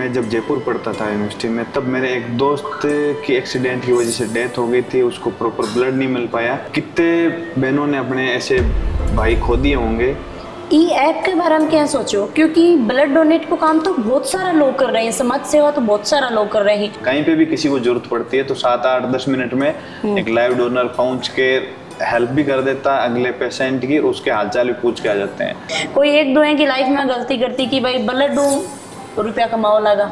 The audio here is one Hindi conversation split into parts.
मैं जब जयपुर पढ़ता था यूनिवर्सिटी में, तब मेरे एक दोस्त की एक्सीडेंट की वजह से डेथ हो गई थी। उसको प्रॉपर ब्लड नहीं मिल पाया। कितने बहनों ने अपने ऐसे भाई खो दिए होंगे। ई ऐप के बारे में क्या सोचो, क्योंकि ब्लड डोनेट को काम तो बहुत सारा लोग कर रहे हैं, समाज सेवा तो बहुत सारा लोग कर रहे हैं। कहीं पे भी किसी को जरूरत पड़ती है तो 7-8-10 मिनट में एक लाइव डोनर पहुंच के हेल्प भी कर देता है अगले पेशेंट की, उसके हालचाल भी पूछ के आ जाते हैं। कोई एक दो है कि लाइफ में गलती करती कि भाई ब्लड दो रुपया कमाओ लगा।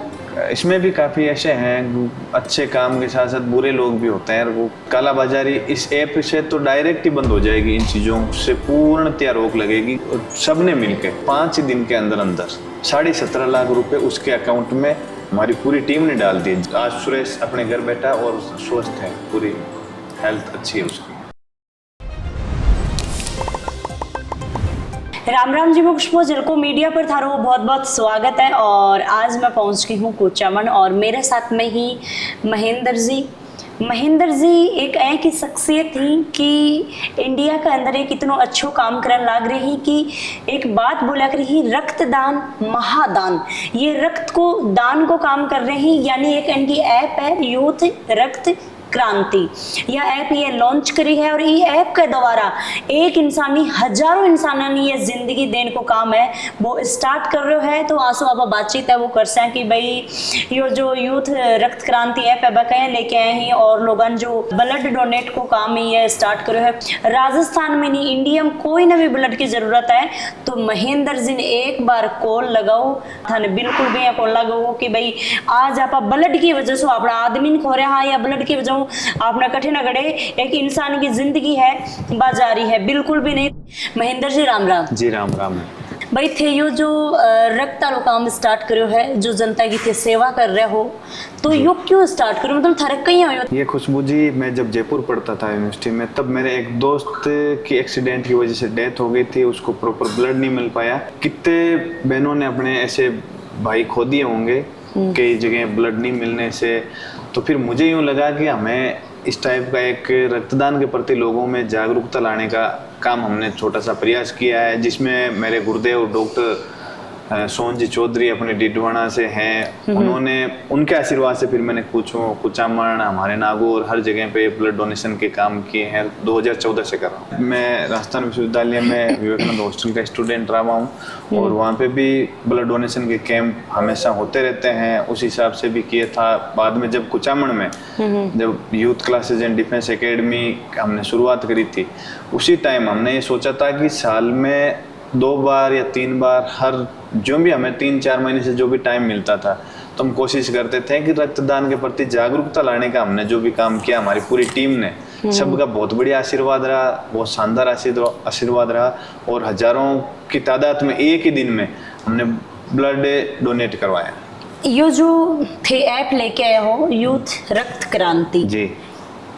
इसमें भी काफ़ी ऐसे हैं, अच्छे काम के साथ साथ बुरे लोग भी होते हैं। वो कालाबाजारी इस ऐप से तो डायरेक्ट ही बंद हो जाएगी, इन चीज़ों से पूर्णतया रोक लगेगी। सबने मिलकर 5 दिन के अंदर अंदर 17.5 लाख रुपए उसके अकाउंट में हमारी पूरी टीम ने डाल दिए। आज सुरेश अपने घर बैठा और स्वस्थ है, पूरी हेल्थ अच्छी है उसकी। राम राम जी, मैं खुशबू झलको मीडिया पर थारो बहुत बहुत स्वागत है। और आज मैं पहुंच गई हूँ कुचामन और मेरे साथ में ही महेंद्र जी एक ऐसी शख्सियत थी कि इंडिया के अंदर एक इतना अच्छो काम करने लग रही कि एक बात बोला कर रही, रक्तदान महादान। ये रक्त को दान को काम कर रही, यानी एक इनकी ऐप है यूथ रक्त क्रांति। यह ऐप ये लॉन्च करी है और ये ऐप के द्वारा एक इंसानी हजारों इंसाना ने ये जिंदगी देने को काम है वो स्टार्ट कर रहे है। तो आंसू आप बातचीत है वो कर सकें कि भाई ये जो यूथ रक्त क्रांति ऐप है कहीं लेके आए हैं और लोगन जो ब्लड डोनेट को काम ही है स्टार्ट करो है। राजस्थान में नहीं, इंडिया में कोई ना भी ब्लड की जरूरत है तो महेंद्र जी ने एक बार कॉल लगाओ थाने, बिल्कुल भी कॉल लगाओ कि भाई आज आप ब्लड की वजह से अपना आदमी खो रहे हैं या ब्लड की वजह आपने कठिन अगड़े एक इंसान की जिंदगी है बाजारी है, बिल्कुल भी नहीं। महेंद्र जी राम राम। जी राम राम। भाई थे यो जो रक्त आलो काम स्टार्ट करो है, जो जनता की थे सेवा कर रहे हो, तो यो क्यों स्टार्ट करो, मतलब थारे कहीं हो? ये खुशबू जी, मैं जब जयपुर पढ़ता था यूनिवर्सिटी में, तब मेरे एक दोस्त की एक्सीडेंट की वजह से डेथ हो गई थी। उसको प्रॉपर ब्लड नहीं मिल पाया। कितने बहनों ने अपने ऐसे भाई खो दिए होंगे कई जगह ब्लड नहीं मिलने से। तो फिर मुझे यूं लगा कि हमें इस टाइप का एक रक्तदान के प्रति लोगों में जागरूकता लाने का काम हमने छोटा सा प्रयास किया है, जिसमें मेरे गुरुदेव डॉक्टर सोहन जी चौधरी अपने डिडवाना से हैं। उन्होंने उनके आशीर्वाद से फिर मैंने कुचामन हमारे नागौर हर जगह पे ब्लड डोनेशन के काम किए हैं। 2014 से कर रहा हूँ। मैं राजस्थान विश्वविद्यालय में विवेकानंद हॉस्टल का स्टूडेंट रहा हूँ और वहाँ पे भी ब्लड डोनेशन के कैंप हमेशा होते रहते हैं। उस हिसाब से भी किया था। बाद में जब कुचामन में जब youth classes and defence academy हमने शुरुआत करी थी, उसी टाइम हमने ये सोचा था कि साल में 2 बार या 3 बार, हर जो भी हमें 3-4 महीने से जो भी टाइम मिलता था, तो हम कोशिश करते थे कि रक्तदान के प्रति जागरूकता लाने का हमने जो भी काम किया हमारी पूरी टीम ने, सबका बहुत बढ़िया आशीर्वाद रहा, बहुत शानदार आशीर्वाद रहा और हजारों की तादाद में एक ही दिन में हमने ब्लड डोनेट करवाया। यो जो थे ऐप लेके आए हो यूथ रक्त क्रांति जी,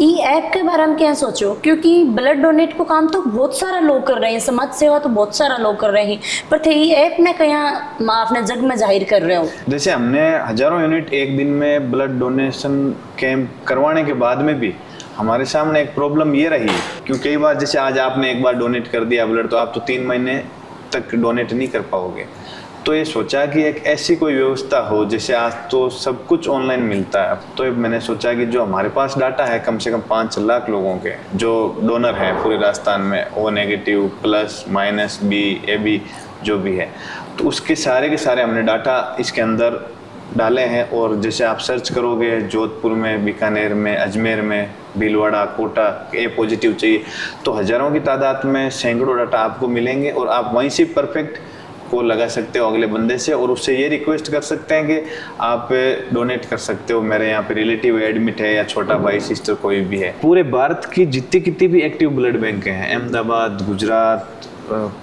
ई ऐप के बारे में क्या सोचो, क्योंकि ब्लड डोनेट को काम तो बहुत सारा लोग कर रहे हैं, समाज सेवा तो बहुत सारा लोग कर रहे हैं, पर थे ई ऐप ने कहीं अपने जग में जाहिर कर रहे हो। जैसे हमने हजारों यूनिट एक दिन में ब्लड डोनेशन कैंप करवाने के बाद में भी हमारे सामने एक प्रॉब्लम ये रही, क्योंकि कई बार जैसे आज आपने एक बार डोनेट कर दिया ब्लड, तो आप तो 3 महीने तक डोनेट नहीं कर पाओगे। तो ये सोचा कि एक ऐसी कोई व्यवस्था हो, जैसे आज तो सब कुछ ऑनलाइन मिलता है। तो मैंने सोचा कि जो हमारे पास डाटा है कम से कम 5 लाख लोगों के जो डोनर हैं पूरे राजस्थान में, O negative plus minus B A B जो भी है, तो उसके सारे के सारे हमने डाटा इसके अंदर डाले हैं। और जैसे आप सर्च करोगे जोधपुर में, बीकानेर में, अजमेर में, भीलवाड़ा, कोटा ए पॉजिटिव चाहिए, तो हजारों की तादाद में सैकड़ों डाटा आपको मिलेंगे और आप वहीं से परफेक्ट को लगा सकते हो अगले बंदे से और उससे ये रिक्वेस्ट कर सकते हैं कि आप डोनेट कर सकते हो, मेरे यहाँ पे रिलेटिव एडमिट है या छोटा भाई सिस्टर कोई भी है। पूरे भारत की जितनी कितनी भी एक्टिव ब्लड बैंक हैं, अहमदाबाद, गुजरात,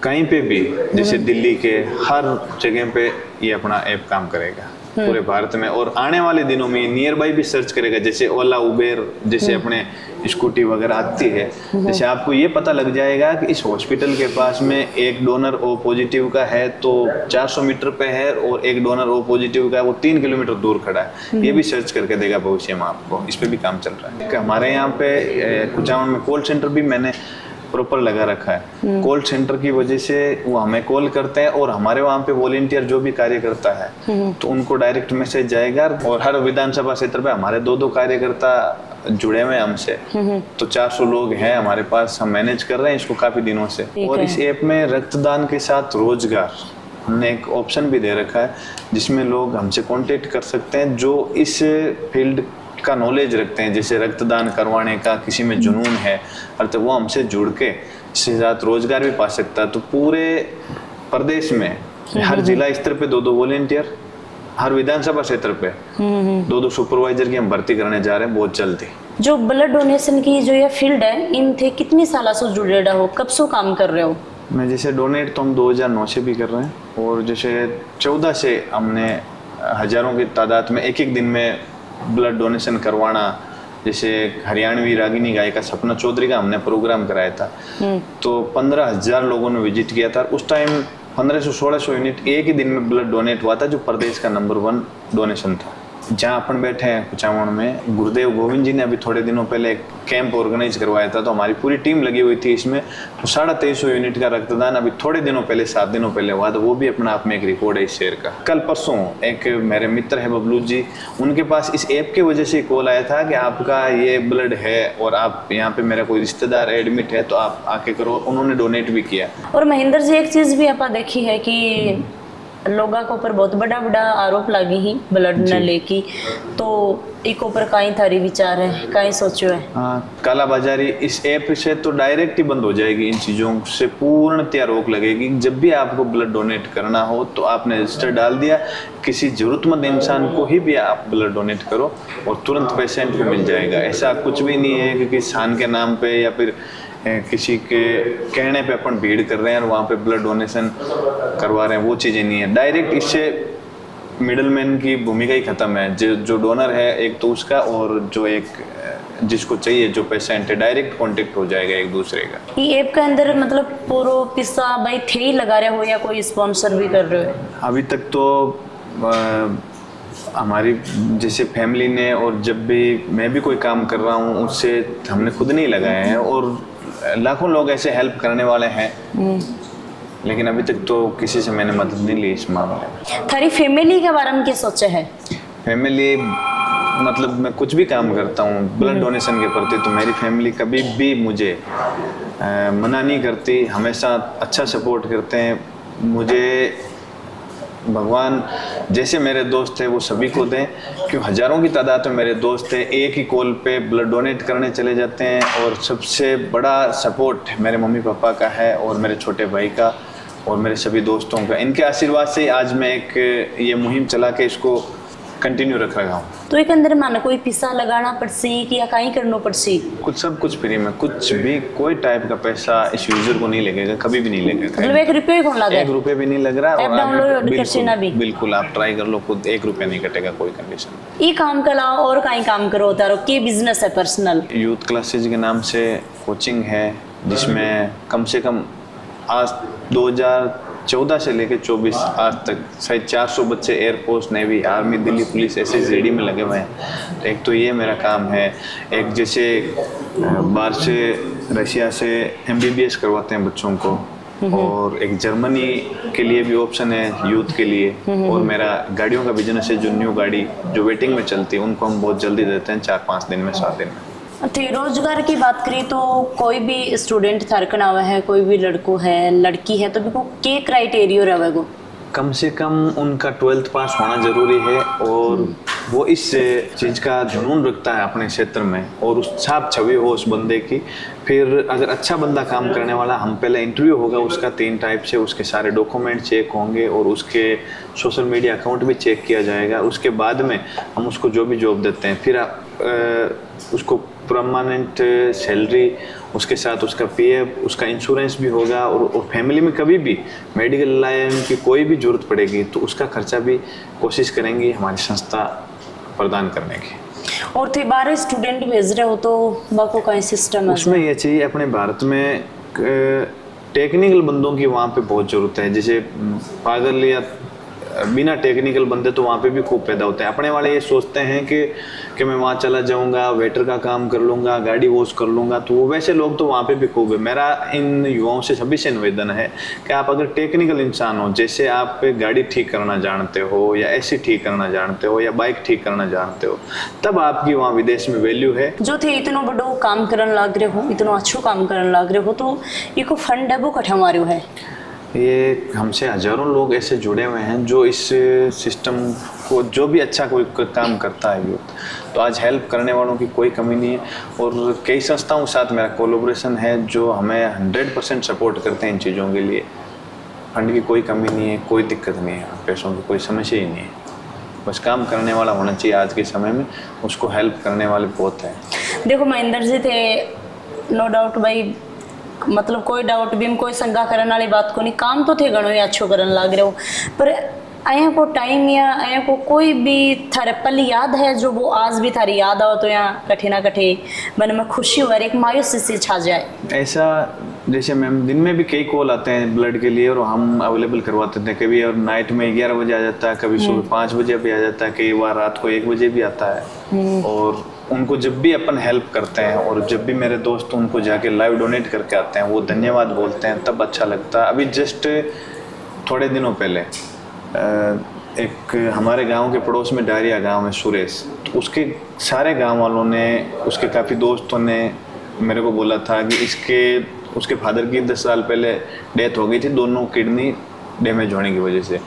कहीं पे भी, जैसे दिल्ली के हर जगह पे ये अपना ऐप काम करेगा पूरे भारत में। और आने वाले दिनों में नियर बाई भी सर्च करेगा, जैसे ओला उबेर जैसे अपने स्कूटी वगैरह आती है, जैसे आपको ये पता लग जाएगा कि इस हॉस्पिटल के पास में एक डोनर O पॉजिटिव का है तो 400 मीटर पे है और एक डोनर O पॉजिटिव का है वो 3 किलोमीटर दूर खड़ा है। ये भी सर्च करके देगा भविष्य में आपको। इस पे भी काम चल रहा है। हमारे यहाँ पे कुचामन में कॉल सेंटर भी मैंने प्रॉपर लगा रखा है। कॉल सेंटर की वजह से वो हमें कॉल करते हैं और हमारे वहाँ पे वॉलेंटियर जो भी कार्य करता है तो उनको डायरेक्ट मैसेज जाएगा। और हर विधानसभा क्षेत्र पे हमारे 2-2 कार्यकर्ता जुड़े हुए हैं हमसे, तो 400 लोग हैं हमारे पास, हम मैनेज कर रहे हैं इसको काफी दिनों से। और इस ऐप में रक्तदान के साथ रोजगार हमने एक ऑप्शन भी दे रखा है जिसमें लोग हमसे कांटेक्ट कर सकते हैं जो इस फील्ड का नॉलेज रखते हैं, जैसे रक्तदान करवाने का किसी में जुनून है और तो वो हमसे जुड़ के इसके साथ रोजगार भी पा सकता है। तो पूरे प्रदेश में हर जिला स्तर पे 2-2 वॉलेंटियर, हर विधानसभा क्षेत्र पे 2-2 सुपरवाइजर की हम भर्ती करने जा रहे हैं बहुत जल्दी। जो ब्लड डोनेशन की जो ये फील्ड है, इन थे कितनी साल से जुड़े हो, कब से काम कर रहे हो? मैं जैसे डोनेट तो हम 2009 से भी कर रहे हैं और जैसे 14 से हमने हजारों की तादाद में एक दिन में ब्लड डोनेशन करवाना, जैसे हरियाणवी रागिनी गायिका सपना चौधरी का हमने प्रोग्राम कराया था तो 15,000 लोगों ने विजिट किया था। उस टाइम 1500-1600 यूनिट एक ही दिन में ब्लड डोनेट हुआ था, जो प्रदेश का नंबर 1 डोनेशन था। जहाँ अपन बैठे हैं कुचामण में, गुरुदेव गोविंद जी ने अभी थोड़े दिनों पहले एक कैंप ऑर्गेनाइज करवाया था, तो हमारी पूरी टीम लगी हुई थी इसमें। तो 2350 यूनिट का रक्तदान अभी थोड़े दिनों पहले 7 दिनों पहले हुआ, तो वो भी अपना आप में एक रिकॉर्ड है इस शेयर का। कल परसों एक मेरे मित्र है बबलू जी, उनके पास इस ऐप के वजह से कॉल आया था कि आपका ये ब्लड है और आप यहाँ पे मेरा कोई रिश्तेदार एडमिट है तो आप आके करो। उन्होंने डोनेट भी किया। और महेंद्र जी, एक चीज भी आपा देखी है कि लोगों के ऊपर बहुत बड़ा आरोप लगी ही ब्लड न लेकी, तो एक ऊपर काई थारी विचार है, काई सोचो है? हाँ, कालाबाजारी इस ऐप से तो डायरेक्ट ही बंद हो जाएगी, इन चीज़ों से पूर्णतया रोक लगेगी। जब भी आपको ब्लड डोनेट करना हो तो आपने रजिस्टर डाल दिया, किसी जरूरतमंद इंसान को ही भी आप ब्लड डोनेट करो और तुरंत पेशेंट को मिल जाएगा। ऐसा कुछ भी नहीं है कि किसी स्थान के नाम पे या फिर किसी के कहने पे अपन भीड़ कर रहे हैं और वहाँ पे ब्लड डोनेशन करवा रहे हैं, वो चीज़ें नहीं है। डायरेक्ट इससे मिडलमैन की भूमिका ही खत्म है। जो डोनर है एक तो उसका, और जो एक जिसको चाहिए जो पेशेंट है, डायरेक्ट कांटेक्ट हो जाएगा एक दूसरे का। ये ऐप के अंदर मतलब पूरा पिस्सा भाई थे ही लगा रहे हो या कोई स्पॉन्सर भी कर रहे हो? अभी तक तो हमारी जैसे फैमिली ने, और जब भी मैं भी कोई काम कर रहा हूँ उससे हमने खुद नहीं लगाए हैं, और लाखों लोग ऐसे हेल्प करने वाले हैं, लेकिन अभी तक तो किसी से मैंने मदद नहीं ली इस मामले में। थारी फैमिली के बारे में क्या सोचा है? फैमिली मतलब मैं कुछ भी काम करता हूँ ब्लड डोनेशन के प्रति तो मेरी फैमिली कभी भी मुझे मना नहीं करती, हमेशा अच्छा सपोर्ट करते हैं मुझे। भगवान जैसे मेरे दोस्त थे वो सभी को दें, क्यों हजारों की तादाद में मेरे दोस्त थे, एक ही कॉल पे ब्लड डोनेट करने चले जाते हैं। और सबसे बड़ा सपोर्ट मेरे मम्मी पापा का है और मेरे छोटे भाई का और मेरे सभी दोस्तों का। इनके आशीर्वाद से आज मैं एक ये मुहिम चला के इसको कंटिन्यू रख रहा हूँ। तो एक अंदर मानो कोई पिस्सा लगाना पड़सी कि या कहीं करना पड़सी? कुछ सब कुछ फ्री में, कुछ भी कोई टाइप का पैसा इस यूजर को नहीं लगेगा, कभी भी नहीं लगेगा। मतलब 1 रुपये कौन लगा? 1 रुपये भी नहीं लग रहा। ऐप डाउनलोड करके ना भी? बिल्कुल आप ट्राई कर लो, खुद 1 रुपया नहीं कटेगा कोई कंडीशन। ये काम कराओ और कहीं काम करो तारो के बिजनेस है पर्सनल? यूथ क्लासेज के नाम से कोचिंग है जिसमें कम से कम आज 2014 से लेकर 24 आज तक शायद 400 बच्चे air force, navy, army, Delhi police ऐसे जेडी में लगे हुए हैं। एक तो ये मेरा काम है। एक जैसे बाहर से रशिया से MBBS करवाते हैं बच्चों को, और एक जर्मनी के लिए भी ऑप्शन है यूथ के लिए। और मेरा गाड़ियों का बिजनेस है, जो न्यू गाड़ी जो वेटिंग में चलती है उनको हम बहुत जल्दी देते हैं, 4-5 दिन में, 7 दिन में। रोजगार की बात करें तो कोई भी स्टूडेंट थारकन आवा है, कोई भी लड़को है लड़की है, तो भी को के क्राइटेरिया रहेगा? कम से कम उनका 12th पास होना जरूरी है और वो इस चीज़ का जुनून रखता है अपने क्षेत्र में और उस छाप छवि हो उस बंदे की। फिर अगर अच्छा बंदा काम करने वाला, हम पहले इंटरव्यू होगा उसका 3 टाइप से, उसके सारे डॉक्यूमेंट चेक होंगे और उसके सोशल मीडिया अकाउंट भी चेक किया जाएगा। उसके बाद में हम उसको जो भी जॉब देते हैं, फिर उसको परमानेंट सैलरी, उसके साथ उसका PF, उसका इंश्योरेंस भी होगा। और फैमिली में कभी भी मेडिकल लाइन की कोई भी जरूरत पड़ेगी तो उसका खर्चा भी कोशिश करेंगी हमारी संस्था प्रदान करने की। और थे 12 स्टूडेंट भेज रहे हो तो बाको का सिस्टम है उसमें ये चाहिए, अपने भारत में टेक्निकल बंदों की वहाँ पे बहुत ज़रूरत है। जैसे पागल या बिना टेक्निकल बंदे तो वहाँ पे भी खूब पैदा होते हैं। अपने वाले ये सोचते हैं कि मैं वहाँ चला जाऊँगा, वेटर का काम कर लूँगा, गाड़ी वॉश कर लूँगा, तो वैसे लोग तो वहाँ पे भी खूब है। मेरा इन युवाओं से सभी से निवेदन है कि आप अगर टेक्निकल इंसान हो, जैसे आप गाड़ी ठीक करना जानते हो या एसी ठीक करना जानते हो या बाइक ठीक करना जानते हो, तब आपकी वहाँ विदेश में वैल्यू है। जो थे इतनो बड़ो काम करन लाग रहे हो, इतनो अच्छो काम करन लाग रहे हो, तो इको फंड है वो कठा मार्यो है। ये हमसे हजारों लोग ऐसे जुड़े हुए हैं जो इस सिस्टम को, जो भी अच्छा कोई काम करता है यूथ, तो आज हेल्प करने वालों की कोई कमी नहीं है। और कई संस्थाओं के साथ मेरा कोलैबोरेशन है जो हमें 100% सपोर्ट करते हैं इन चीज़ों के लिए। फंड की कोई कमी नहीं है, कोई दिक्कत नहीं है, पैसों की कोई समस्या ही नहीं है। बस काम करने वाला होना चाहिए आज के समय में, उसको हेल्प करने वाले बहुत हैं। देखो महेंद्र जी थे, नो डाउट भाई, मतलब कोई डाउट भी, कोई संगा करने वाली बात को नहीं, काम तो थे घणो ही अच्छो करन लाग रहे हो, पर आया को टाइम या आया को कोई भी थारे पल याद है जो वो आज भी थारी याद आओ तो यहाँ कठे ना कठे मन में खुशी हो, एक मायूसी से छा जाए? ऐसा जैसे मैम, दिन में भी कई कॉल आते हैं ब्लड के लिए और हम अवेलेबल करवाते थे। कभी और नाइट में 11 बजे आ जाता है, कभी सुबह 5 बजे भी आ जाता है, कई बार रात को 1 बजे भी आता है। और उनको जब भी अपन हेल्प करते हैं और जब भी मेरे दोस्त उनको जाके लाइव डोनेट करके आते हैं, वो धन्यवाद बोलते हैं, तब अच्छा लगता है। अभी जस्ट थोड़े दिनों पहले एक हमारे गांव के पड़ोस में डायरिया गांव है सुरेश, तो उसके सारे गांव वालों ने, उसके काफ़ी दोस्तों ने मेरे को बोला था कि उसके फादर की 10 साल पहले डेथ हो गई थी, दोनों किडनी डैमेज होने की वजह से।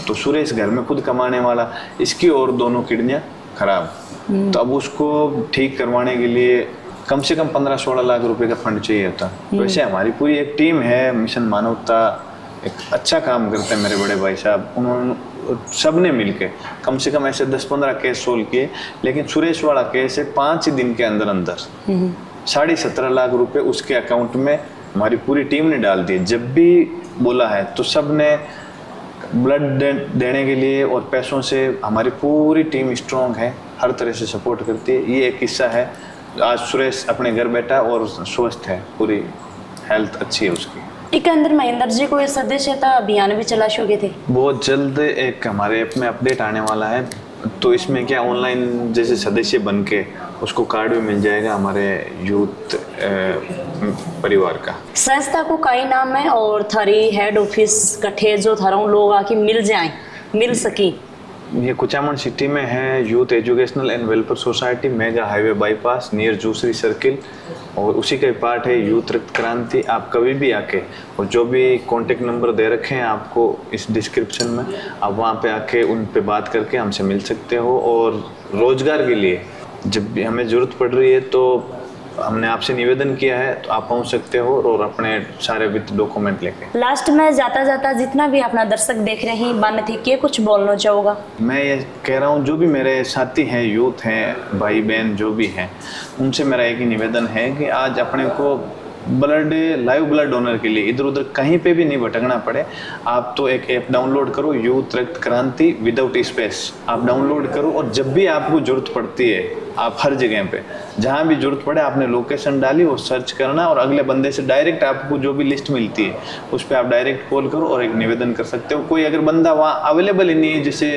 तो सुरेश घर में खुद कमाने वाला, इसकी और दोनों किडनियाँ खराब, तो अब उसको ठीक करवाने के लिए कम से कम 15-16 लाख रुपए का फंड चाहिए था। वैसे हमारी पूरी एक टीम है, मिशन मानवता एक अच्छा काम करते हैं मेरे बड़े भाई साहब, उन्होंने सब ने मिलके कम से कम ऐसे 10-15 केस सोल्व किए। लेकिन सुरेश वाला केस है 5 दिन के अंदर 17.5 लाख रुपए उसके अकाउंट में हमारी पूरी टीम ने डाल दिए। जब भी बोला है तो सब ने ब्लड देने के लिए और पैसों से हमारी पूरी टीम स्ट्रॉन्ग है, हर तरह से सपोर्ट करती है। ये एक किस्सा है, आज सुरेश अपने घर बैठा और स्वस्थ है, पूरी हेल्थ अच्छी है उसकी। एक अंदर महेंद्र जी को सदस्यता अभियान भी चला चुके थे, बहुत जल्द एक हमारे ऐप में अपडेट आने वाला है। तो इसमें क्या ऑनलाइन जैसे सदस्य बन के उसको कार्ड भी मिल जाएगा हमारे यूथ परिवार का। संस्था को कई नाम है और थारी हेड ऑफिस कठे जो थारा लोग आके मिल सकी। ये कुचामन सिटी में है, youth educational and welfare society, mega highway bypass near Jusari circle, और उसी का पार्ट है यूथ रक्त क्रांति। आप कभी भी आके, और जो भी कॉन्टेक्ट नंबर दे रखे हैं आपको इस डिस्क्रिप्शन में, आप वहाँ पे आके उन पे बात करके हमसे मिल सकते हो। और रोजगार के लिए जब भी हमें ज़रूरत पड़ रही है तो हमने आपसे निवेदन किया है, तो आप पहुंच सकते हो और अपने सारे वित्त डॉक्यूमेंट लेके। लास्ट में जाता जितना भी अपना दर्शक देख रहे हैं बन थी, क्या कुछ बोलना चाहोगा? मैं ये कह रहा हूँ, जो भी मेरे साथी हैं, यूथ हैं, भाई बहन जो भी हैं, उनसे मेरा एक ही निवेदन है कि आज अपने को लाइव ब्लड डोनर के लिए इधर उधर कहीं पे भी नहीं भटकना पड़े। आप तो एक ऐप डाउनलोड करो, यूथ रक्त क्रांति विदाउट स्पेस, आप डाउनलोड करो, और जब भी आपको जरूरत पड़ती है, आप हर जगह पे जहाँ भी जरूरत पड़े आपने लोकेशन डाली, वो सर्च करना और अगले बंदे से डायरेक्ट आपको जो भी लिस्ट मिलती है उस पर आप डायरेक्ट कॉल करो और एक निवेदन कर सकते हो। कोई अगर बंदा वहाँ अवेलेबल ही नहीं है, जैसे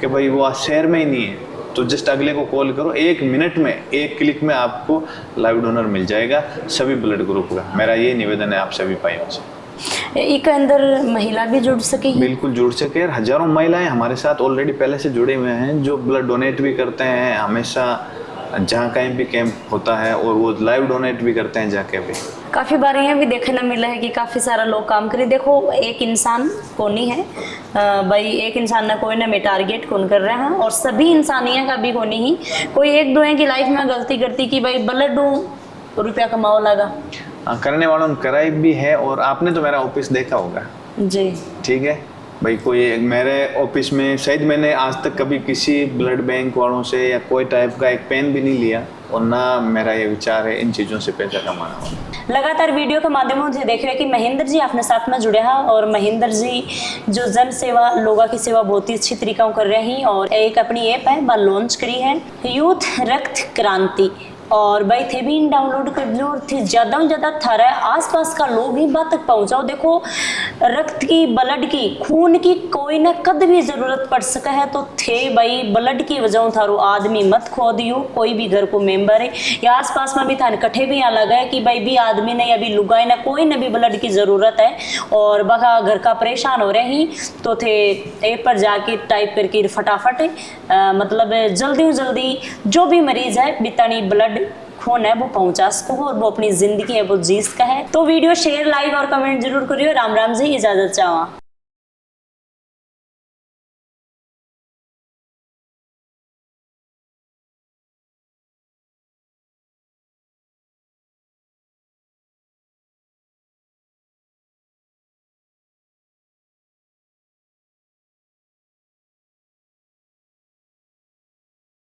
कि भाई वो शहर में ही नहीं है, तो जस्ट अगले को कॉल करो, 1 मिनट में 1 क्लिक में आपको लाइव डोनर मिल जाएगा सभी ब्लड ग्रुप का। मेरा ये निवेदन है आप सभी भाइयों से। एक अंदर महिला भी जुड़ सके? बिल्कुल जुड़ सके। हजारों महिलाएं हमारे साथ ऑलरेडी पहले से जुड़े हुए हैं, जो ब्लड डोनेट भी करते हैं हमेशा जहाँ कहीं भी कैंप होता है, और वो लाइव डोनेट भी करते हैं जाके भी। काफ़ी बार यह भी देखने मिला है कि काफ़ी सारा लोग काम करे। देखो एक इंसान कौन ही है भाई, एक इंसान ना कोई ना में टारगेट कौन कर रहे हैं, और सभी इंसानियत का भी कोनी ही कोई एक दो है कि लाइफ में गलती करती कि भाई ब्लड रुपया कमाओ लगा। करने वालों ने कराई भी है, और आपने तो मेरा ऑफिस देखा होगा जी, ठीक है भाई। कोई मेरे ऑफिस में शायद मैंने आज तक कभी किसी ब्लड बैंक वालों से या कोई टाइप का एक पेन भी नहीं लिया, और ना मेरा ये विचार है इन चीज़ों से पैसा कमाना। लगातार वीडियो के माध्यमों से देख रहे हैं कि महेंद्र जी अपने साथ में जुड़े हैं, और महेंद्र जी जो जन सेवा, लोगों की सेवा बहुत ही अच्छी तरीका कर रहे हैं, और एक अपनी ऐप है वह लॉन्च करी है, यूथ रक्त क्रांति। और भाई थे भी डाउनलोड कर लो और थे ज़्यादा से ज़्यादा थारा आसपास का लोग ही बात तक पहुँचाओ। देखो रक्त की, ब्लड की, खून की कोई ना कद भी ज़रूरत पड़ सका है तो थे भाई ब्लड की वजह थारो आदमी मत खो दियो। कोई भी घर को मेंबर है या आसपास में भी थाने कट्ठे भी यहाँ लगा है कि भाई भी आदमी ने या भी लुगाई ना कोई ने भी ब्लड की ज़रूरत है और बगा घर का परेशान हो रहे ही तो थे ऐप पर जाके टाइप करके फटाफट मतलब जल्दी जो भी मरीज है बितानी ब्लड खून है वो पहुंचा सको और वो अपनी जिंदगी है वो जी सका है। तो वीडियो शेयर, लाइक और कमेंट जरूर करियो। राम राम जी, इजाजत चाहवा।